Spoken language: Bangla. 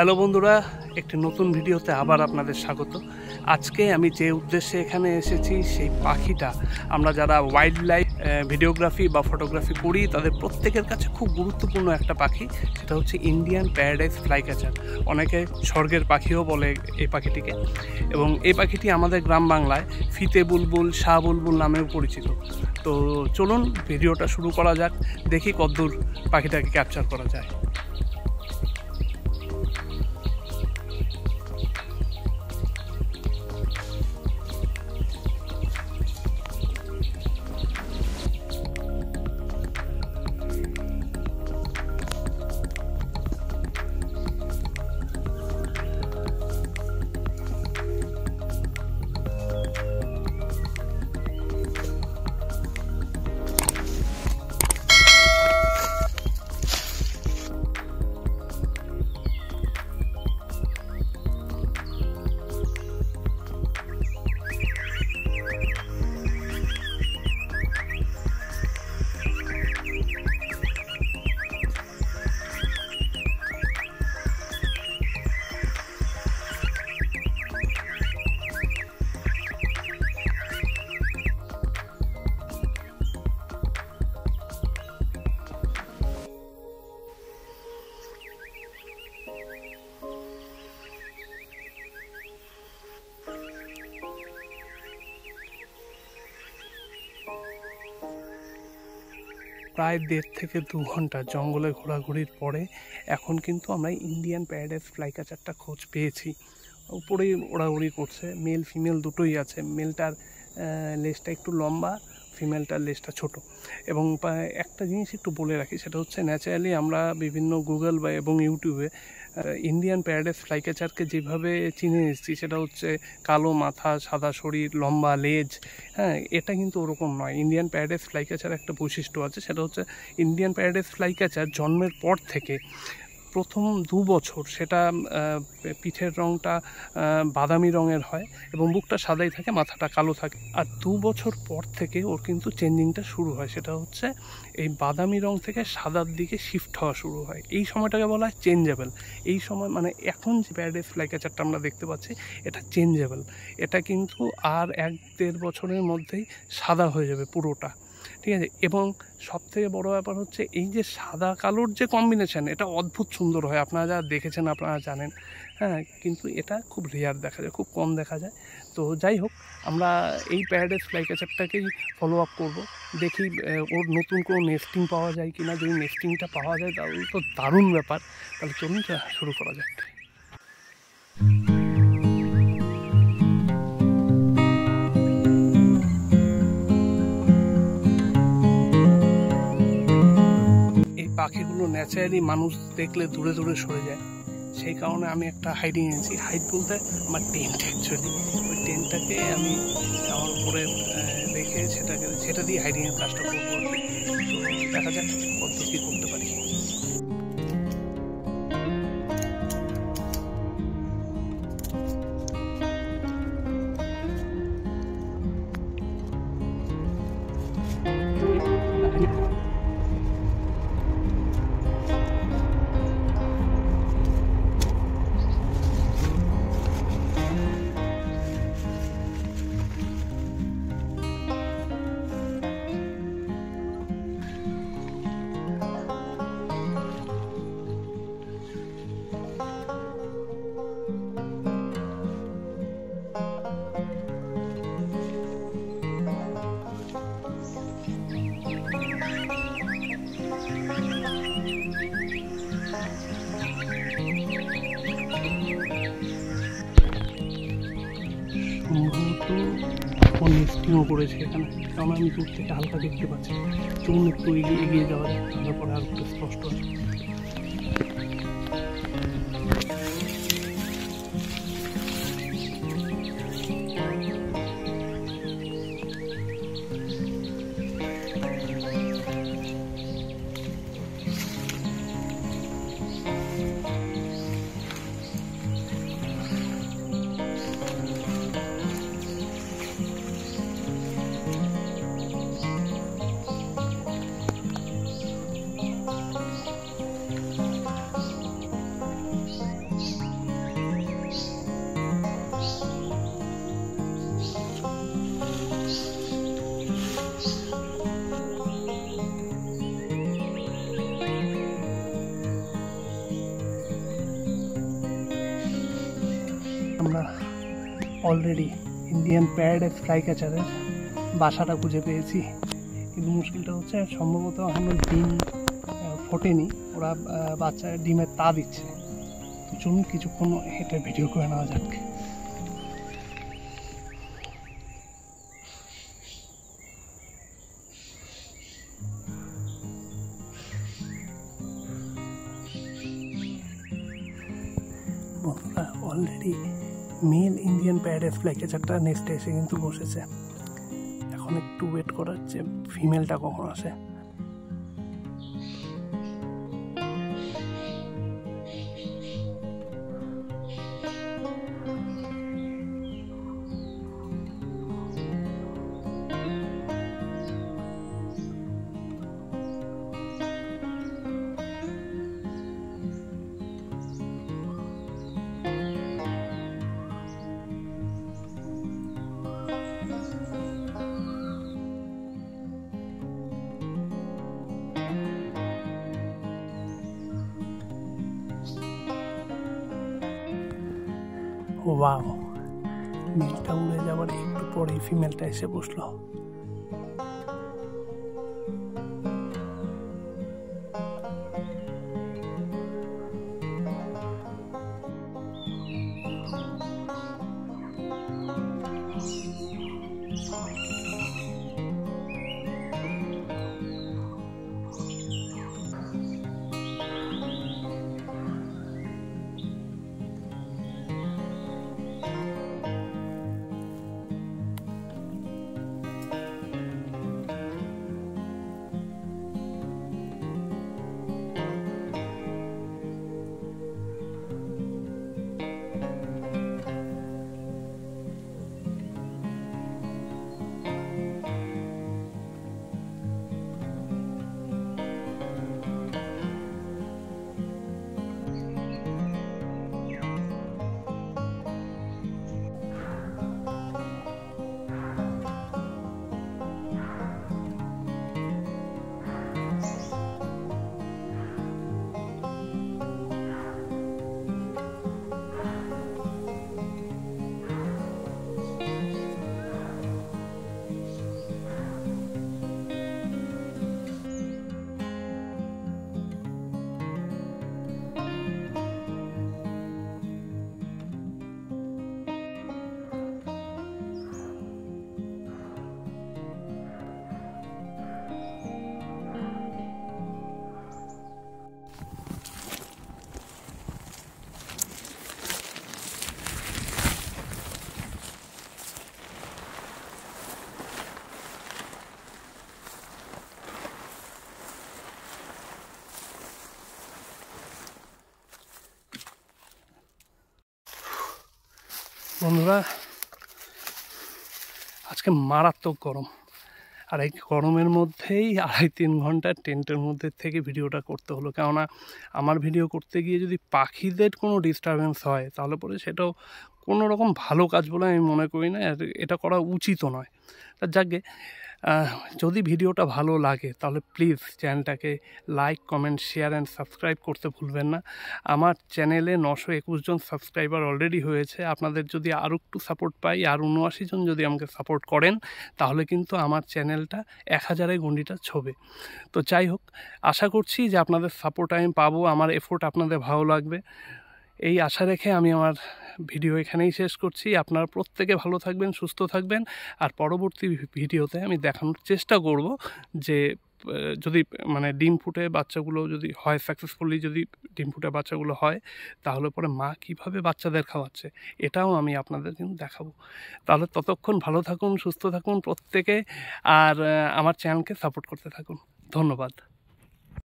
হ্যালো বন্ধুরা, একটি নতুন ভিডিওতে আবার আপনাদের স্বাগত। আজকে আমি যে উদ্দেশ্যে এখানে এসেছি সেই পাখিটা আমরা যারা ওয়াইল্ড লাইফ ভিডিওগ্রাফি বা ফটোগ্রাফি করি তাদের প্রত্যেকের কাছে খুব গুরুত্বপূর্ণ একটা পাখি, সেটা হচ্ছে ইন্ডিয়ান প্যারাডাইস ফ্লাইক্যাচার। অনেকে স্বর্গের পাখিও বলে এই পাখিটিকে, এবং এই পাখিটি আমাদের গ্রাম বাংলায় ফিতে বুলবুল, শাহ বুলবুল নামেও পরিচিত। তো চলুন ভিডিওটা শুরু করা যাক, দেখি কতদূর পাখিটাকে ক্যাপচার করা যায়। প্রায় 1.5 থেকে 2 ঘন্টা জঙ্গলে ঘোরাঘুরির পরে এখন কিন্তু আমরা ইন্ডিয়ান প্যারাডাইস ফ্লাইক্যাচারটা খোঁজ পেয়েছি। উপরেই ওড়াউড়ি করছে, মেল ফিমেল দুটোই আছে। মেলটার লেজটা একটু লম্বা, ফিমেলটার লেজটা ছোট। এবং একটা জিনিস একটু বলে রাখি, সেটা হচ্ছে ন্যাচারালি আমরা বিভিন্ন গুগল বা এবং ইউটিউবে ইন্ডিয়ান প্যারাডাইস ফ্লাইক্যাচারকে যেভাবে চিনে এসেছি, সেটা হচ্ছে কালো মাথা, সাদা শরীর, লম্বা লেজ। হ্যাঁ, এটা কিন্তু ওরকম নয়। ইন্ডিয়ান প্যারাডাইস ফ্লাইক্যাচার একটা বৈশিষ্ট্য আছে, সেটা হচ্ছে ইন্ডিয়ান প্যারাডাইস ফ্লাইক্যাচার জন্মের পর থেকে প্রথম 2 বছর সেটা পিঠের রঙটা বাদামি রঙের হয় এবং বুকটা সাদাই থাকে, মাথাটা কালো থাকে। আর 2 বছর পর থেকে ওর কিন্তু চেঞ্জিংটা শুরু হয়, সেটা হচ্ছে এই বাদামি রং থেকে সাদার দিকে শিফট হওয়া শুরু হয়। এই সময়টাকে বলা হয় চেঞ্জেবল। এই সময় মানে এখন যে প্যারাডাইস ফ্লাইক্যাচারটা আমরা দেখতে পাচ্ছি এটা চেঞ্জেবল। এটা কিন্তু আর 1-1.5 বছরের মধ্যেই সাদা হয়ে যাবে পুরোটা, ঠিক আছে। এবং সবথেকে বড় ব্যাপার হচ্ছে এই যে সাদা কালোর যে কম্বিনেশান, এটা অদ্ভুত সুন্দর হয়। আপনারা যারা দেখেছেন আপনারা জানেন। হ্যাঁ, কিন্তু এটা খুব রেয়ার দেখা যায়, খুব কম দেখা যায়। তো যাই হোক, আমরা এই প্যারাডাইস ফ্লাইক্যাচারটাকেই ফলো আপ করবো, দেখি ওর নতুন কোনো নেস্টিং পাওয়া যায় কিনা। যদি নেস্টিংটা পাওয়া যায় তাহলে তো দারুণ ব্যাপার। তাহলে চলুন শুরু করা যাক। পাখিগুলো ন্যাচারালি মানুষ দেখলে দূরে দূরে সরে যায়, সেই কারণে আমি একটা হাইডিং এনেছি। হাইড বলতে আমার টেন্ট, অ্যাকচুয়ালি ওই টেন্টটাকে আমি আমার উপরে রেখে সেটা দিয়ে হাইডিংয়ের কাজটা করবো। তো দেখা যাক কত কী করতে পারি। নেস্টিংও করেছে এখানে, কারণ আমি দূর থেকে হালকা দেখতে পাচ্ছি। চলুন একটু এগিয়ে যাওয়া যায়, তারপরে আর একটু স্পষ্ট আছে। অলরেডি ইন্ডিয়ান প্যারাডাইস ফ্লাই ক্যাচারের বাসাটা খুঁজে পেয়েছি, কিন্তু মুশকিলটা হচ্ছে সম্ভবত এখনও ডিম ফোটেনি, ওরা বাচ্চা ডিমের তা দিচ্ছে। তো চলুন কিছুক্ষণ হেঁটে ভিডিও করে নেওয়া যাক। বন্ধুরা, already male Indian paradise fly ক্যাচারটা নেক্সটে এসে কিন্তু বসেছে। এখন একটু ওয়েট করা হচ্ছে ফিমেলটা কখন আসে। ওয়াও, মেলটা উড়ে যাওয়ার একটু পরেই ফিমেলটা এসে বসলো। বন্ধুরা, আজকে মারাত্মক গরম, আর এই গরমের মধ্যেই 2.5-3 ঘন্টা টেন্টের মধ্যে থেকে ভিডিওটা করতে হলো। কেননা আমার ভিডিও করতে গিয়ে যদি পাখিদের কোনো ডিস্টারবেন্স হয় তাহলে পরে সেটাও কোনো রকম ভালো কাজ বলে আমি মনে করি না, আর এটা করা উচিতও নয়। তার যাকে যদি ভিডিওটা ভালো লাগে তাহলে প্লিজ চ্যানেলটাকে like, comment, share and subscribe করতে ভুলবেন না। আমার চ্যানেলে 921 জন সাবস্ক্রাইবার অলরেডি হয়েছে। আপনাদের যদি আরও একটু সাপোর্ট পাই, আর 79 জন যদি আমাকে সাপোর্ট করেন তাহলে কিন্তু আমার চ্যানেলটা 1000-এর গণ্ডিটা ছোঁবে। তো যাই হোক, আশা করছি যে আপনাদের সাপোর্ট আমি পাবো, আমার এফোর্ট আপনাদের ভালো লাগবে, এই আশা রেখে আমি আমার ভিডিও এখানেই শেষ করছি। আপনারা প্রত্যেকে ভালো থাকবেন, সুস্থ থাকবেন, আর পরবর্তী ভিডিওতে আমি দেখানোর চেষ্টা করব যে যদি মানে ডিম ফুটে বাচ্চাগুলো যদি হয়, সাকসেসফুলি যদি ডিম ফুটে বাচ্চাগুলো হয়, তাহলে পরে মা কীভাবে বাচ্চাদের খাওয়াচ্ছে এটাও আমি আপনাদের কিন্তু দেখাবো। তাহলে ততক্ষণ ভালো থাকুন, সুস্থ থাকুন প্রত্যেকে, আর আমার চ্যানেলকে সাপোর্ট করতে থাকুন। ধন্যবাদ।